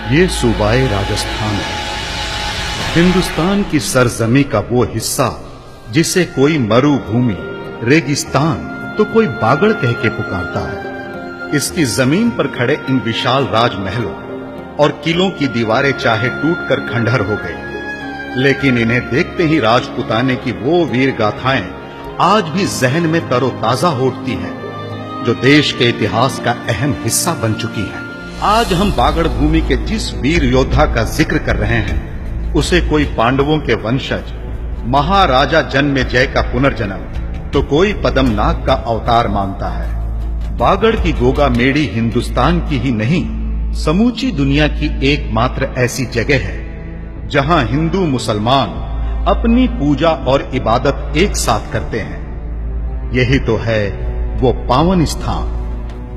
ये सूबाए राजस्थान है, हिंदुस्तान की सरजमी का वो हिस्सा जिसे कोई मरुभूमि, रेगिस्तान तो कोई बागड़ कह के पुकारता है। इसकी जमीन पर खड़े इन विशाल राजमहलों और किलों की दीवारें चाहे टूटकर खंडहर हो गई, लेकिन इन्हें देखते ही राजपुताने की वो वीर गाथाएं आज भी जहन में तरोताजा हो उठती हैं, जो देश के इतिहास का अहम हिस्सा बन चुकी है। आज हम बागड़ भूमि के जिस वीर योद्धा का जिक्र कर रहे हैं, उसे कोई पांडवों के वंशज महाराजा जन्मेजय का पुनर्जन्म तो कोई पद्मनाग का अवतार मानता है। बागड़ की गोगा मेड़ी हिंदुस्तान की ही नहीं, समूची दुनिया की एकमात्र ऐसी जगह है जहां हिंदू मुसलमान अपनी पूजा और इबादत एक साथ करते हैं। यही तो है वो पावन स्थान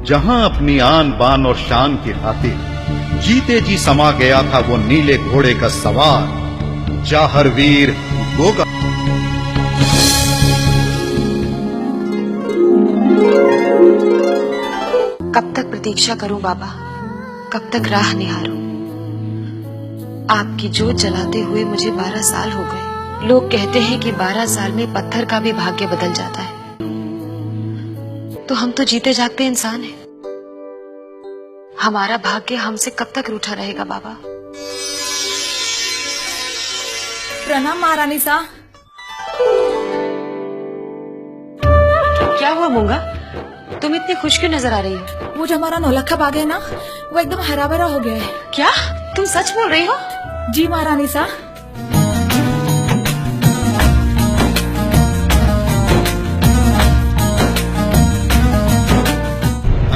जहां अपनी आन बान और शान की खातिर जीते जी समा गया था वो नीले घोड़े का सवार जाहर वीर गोगा। कब तक प्रतीक्षा करूं बाबा, कब तक राह निहारूं? आपकी जोत जलाते हुए मुझे 12 साल हो गए। लोग कहते हैं कि 12 साल में पत्थर का भी भाग्य बदल जाता है। तो हम तो जीते जागते इंसान हैं। हमारा भाग्य हमसे कब तक रूठा रहेगा बाबा? प्रणाम महारानी सा। क्या हुआ मूंगा, तुम इतनी खुश क्यों नजर आ रही हो? वो जो हमारा नौलखा बाग है ना, वो एकदम हरा भरा हो गया है। क्या तुम सच बोल रही हो? जी महारानी सा।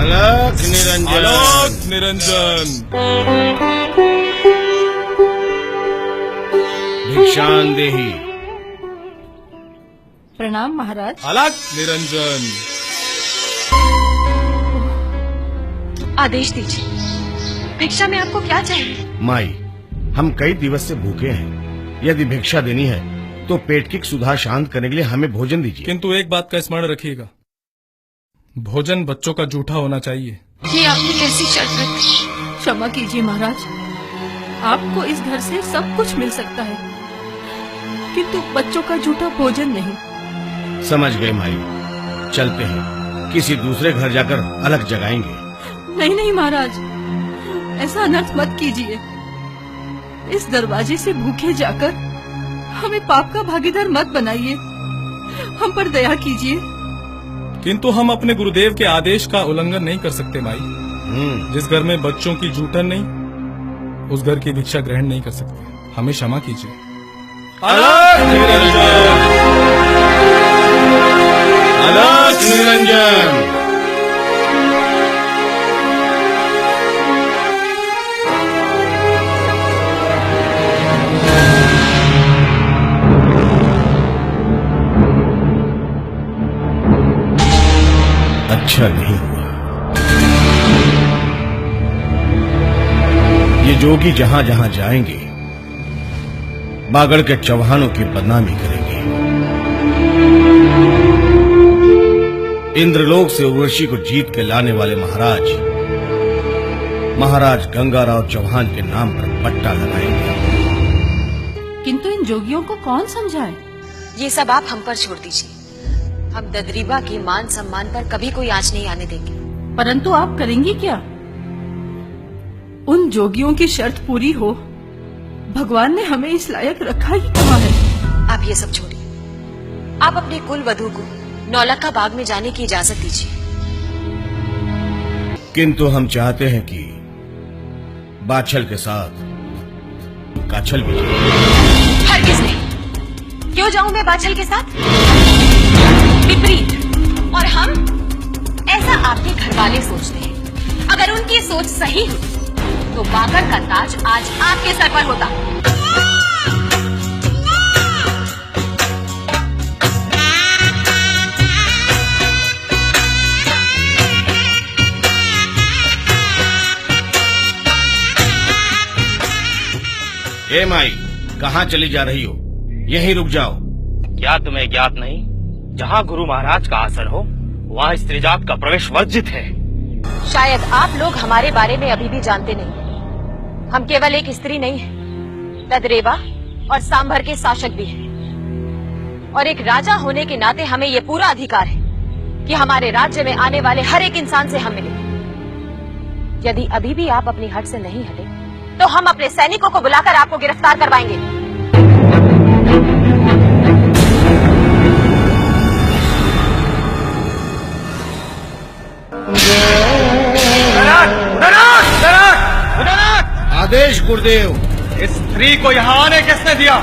अलख निरंजन, अलख निरंजन। भिक्षान देही। प्रणाम महाराज। अलख निरंजन। आदेश दीजिए, भिक्षा में आपको क्या चाहिए? माई, हम कई दिवस से भूखे हैं। यदि भिक्षा देनी है तो पेट की क्षुधा शांत करने के लिए हमें भोजन दीजिए। किंतु एक बात का स्मरण रखिएगा, भोजन बच्चों का जूठा होना चाहिए। ये आपने कैसी शर्त रखी? क्षमा कीजिए महाराज, आपको इस घर से सब कुछ मिल सकता है, किंतु बच्चों का जूठा भोजन नहीं। समझ गए माई, चलते हैं, किसी दूसरे घर जाकर अलग जगाएंगे। नहीं नहीं महाराज, ऐसा अनर्थ मत कीजिए। इस दरवाजे से भूखे जाकर हमें पाप का भागीदार मत बनाइए। हम पर दया कीजिए। किंतु हम अपने गुरुदेव के आदेश का उल्लंघन नहीं कर सकते माई। जिस घर में बच्चों की जूठन नहीं, उस घर की भिक्षा ग्रहण नहीं कर सकते। हमें क्षमा कीजिए। अलख निरंजन, अलख निरंजन। अच्छा नहीं हुआ, ये जोगी जहां जहां जाएंगे बागड़ के चौहानों की बदनामी करेंगे। इंद्रलोक से उर्वशी को जीत के लाने वाले महाराज गंगाराव चौहान के नाम पर पट्टा लगाएंगे। किंतु इन जोगियों को कौन समझाए? ये सब आप हम पर छोड़ दीजिए। हम ददरीबा के मान सम्मान पर कभी कोई आंच नहीं आने देंगे। परंतु आप करेंगी क्या? उन जोगियों की शर्त पूरी हो, भगवान ने हमें इस लायक रखा ही कहाँ है? आप ये सब छोड़िए, आप अपने कुल वधू को नौलखा बाग में जाने की इजाजत दीजिए। किंतु हम चाहते हैं कि बाछल के साथ काछल भी जाए। हरगिज नहीं। क्यों जाऊं मैं बाछल के साथ? विपरीत। और हम ऐसा आपके घर वाले सोचते हैं। अगर उनकी सोच सही हो तो बागड़ का ताज आज आपके सर पर होता। ए माई, कहाँ चली जा रही हो? यहीं रुक जाओ। क्या तुम्हें ज्ञात नहीं, जहाँ गुरु महाराज का आसन हो वहाँ स्त्रीजात का प्रवेश वर्जित है। शायद आप लोग हमारे बारे में अभी भी जानते नहीं। हम केवल एक स्त्री नहीं है, तदरेवा और सांभर के शासक भी हैं। और एक राजा होने के नाते हमें ये पूरा अधिकार है कि हमारे राज्य में आने वाले हर एक इंसान से हम मिलें। यदि अभी भी आप अपनी हट से नहीं हटे तो हम अपने सैनिकों को बुलाकर आपको गिरफ्तार करवाएंगे। आदेश गुरुदेव। इस स्त्री को यहाँ आने किसने दिया?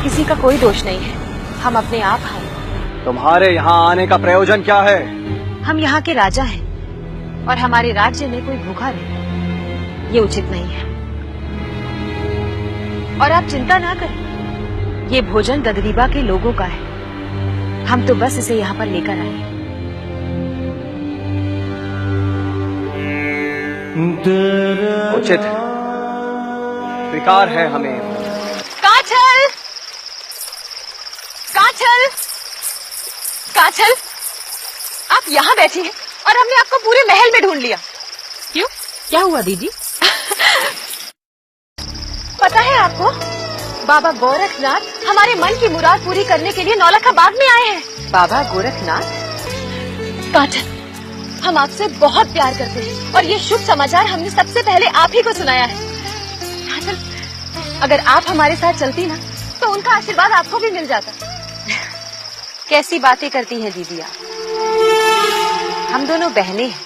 किसी का कोई दोष नहीं है, हम अपने आप आए। तुम्हारे यहाँ आने का प्रयोजन क्या है? हम यहाँ के राजा हैं और हमारे राज्य में कोई भूखा रहे ये उचित नहीं है। और आप चिंता ना करें, ये भोजन ददरीबा के लोगों का है, हम तो बस इसे यहाँ पर लेकर आए। उचित है, स्वीकार है हमें। काछल, काछल, काछल, आप यहाँ बैठी हैं और हमने आपको पूरे महल में ढूंढ लिया। क्यों, क्या हुआ दीदी? पता है आपको, बाबा गोरखनाथ हमारे मन की मुराद पूरी करने के लिए नौलखा बाग में आए हैं। बाबा गोरखनाथ? काछल, हम आपसे बहुत प्यार करते हैं और ये शुभ समाचार हमने सबसे पहले आप ही को सुनाया है। काछल, अगर आप हमारे साथ चलती ना तो उनका आशीर्वाद आपको भी मिल जाता। कैसी बातें करती हैं दीदी आप? हम दोनों बहनें हैं,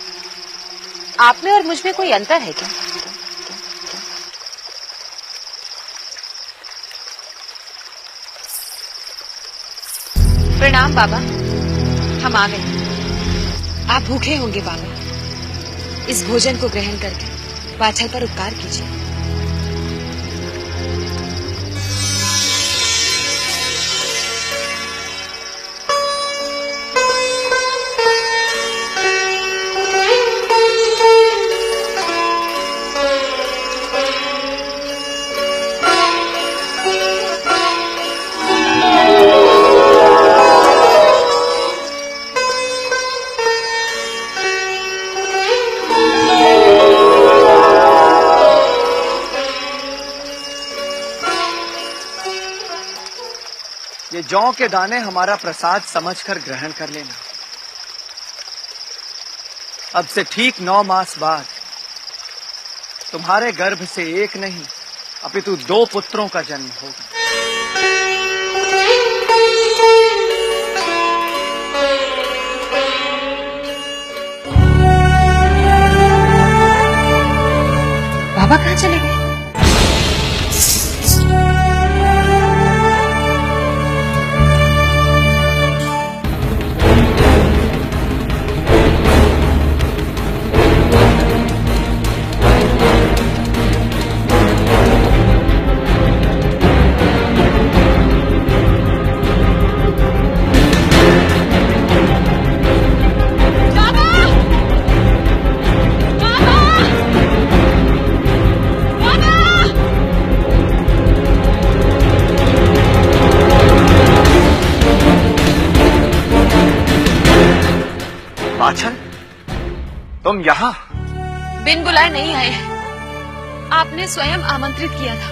आप में और मुझ में कोई अंतर है क्या? प्रणाम बाबा, हम आ गए। आप भूखे होंगे बाबा, इस भोजन को ग्रहण करके वाछल पर उपकार कीजिए। ये जौ के दाने हमारा प्रसाद समझकर ग्रहण कर लेना। अब से ठीक 9 मास बाद तुम्हारे गर्भ से एक नहीं अपितु 2 पुत्रों का जन्म होगा। बाबा कहाँ चले गए? वाछल, तुम यहाँ? बिन बुलाए नहीं आए हैं, आपने स्वयं आमंत्रित किया था।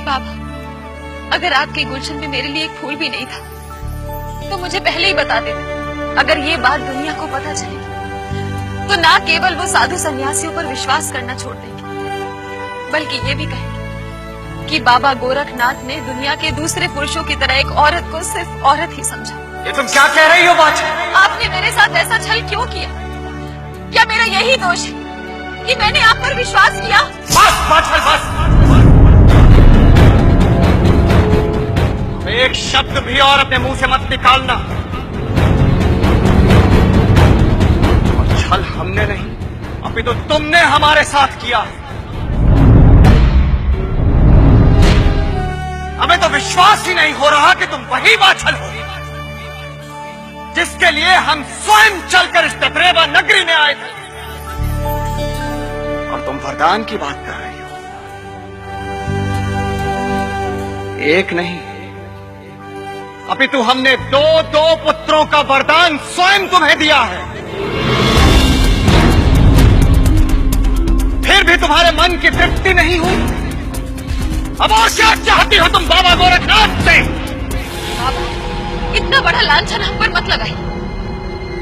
बाबा, अगर आपके गुलशन में मेरे लिए एक फूल भी नहीं था तो मुझे पहले ही बता देते। अगर ये बात दुनिया को पता चलेगी तो ना केवल वो साधु सन्यासियों पर विश्वास करना छोड़ देंगे, बल्कि ये भी कहेंगे कि बाबा गोरखनाथ ने दुनिया के दूसरे पुरुषों की तरह एक औरत को सिर्फ औरत ही समझा। ये तुम क्या कह रही हो वाछल? आपने मेरे साथ ऐसा छल क्यों किया? क्या मेरा यही दोष है कि मैंने आप पर विश्वास किया? बस वाछल, बस। एक शब्द भी और अपने मुंह से मत निकालना। और छल हमने नहीं अपितु तुमने हमारे साथ किया। हमें तो विश्वास ही नहीं हो रहा कि तुम वही वाछल हो जिसके लिए हम स्वयं चलकर इस ददरेवा नगरी में आए थे। और तुम वरदान की बात कर रही हो। एक नहीं अपितु हमने 2 पुत्रों का वरदान स्वयं तुम्हें दिया है। फिर भी तुम्हारे मन की तृप्ति नहीं हुई? अब और क्या चाहती हो तुम बाबा गोरखनाथ से? बाबा, इतना बड़ा लांछन हम पर मत लगाइए।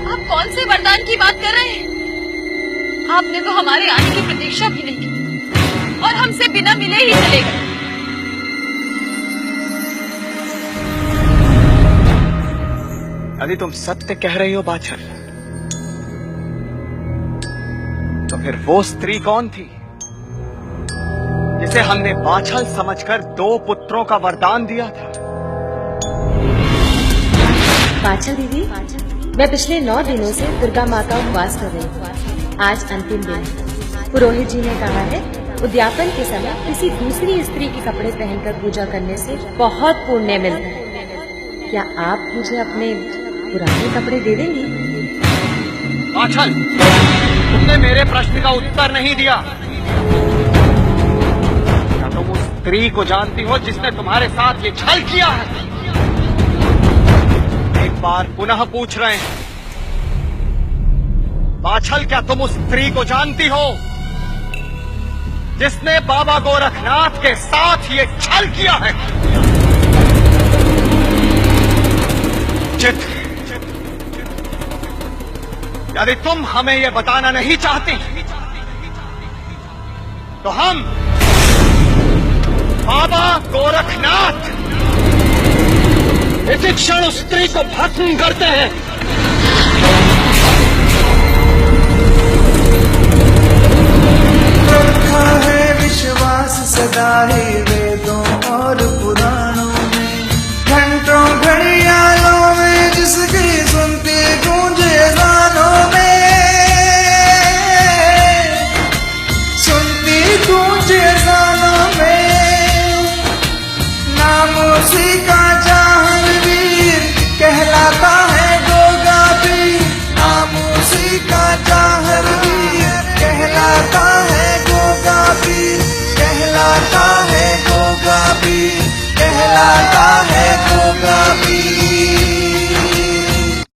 आप कौन से वरदान की बात कर रहे हैं? आपने तो हमारे आने की प्रतीक्षा भी नहीं की और हमसे बिना मिले ही चले गए। यदि तुम सत्य कह रही हो बाछल, तो फिर वो स्त्री कौन थी जिसे हमने बाछल समझकर 2 पुत्रों का वरदान दिया था? बाछल दीदी, मैं पिछले 9 दिनों से दुर्गा माँ का उपवास कर रही हूँ। आज अंतिम दिन है। पुरोहित जी ने कहा है उद्यापन के समय किसी दूसरी स्त्री के कपड़े पहनकर पूजा करने से बहुत पुण्य मिलता है। क्या आप मुझे अपने पुराने कपड़े दे देंगी? बाछल, तुमने मेरे प्रश्न का उत्तर नहीं दिया। क्या तुम उस स्त्री को जानती हो जिसने तुम्हारे साथ ये छल किया है? एक बार पुनः पूछ रहे हैं, बाछल, क्या तुम उस स्त्री को जानती हो जिसने बाबा गोरखनाथ के साथ ये छल किया है? चित, यदि तुम हमें यह बताना नहीं चाहती तो हम बाबा गोरखनाथ इसी क्षण उस स्त्री को भस्म करते हैं। रखा है विश्वास सदा ही वेदों और पुराणों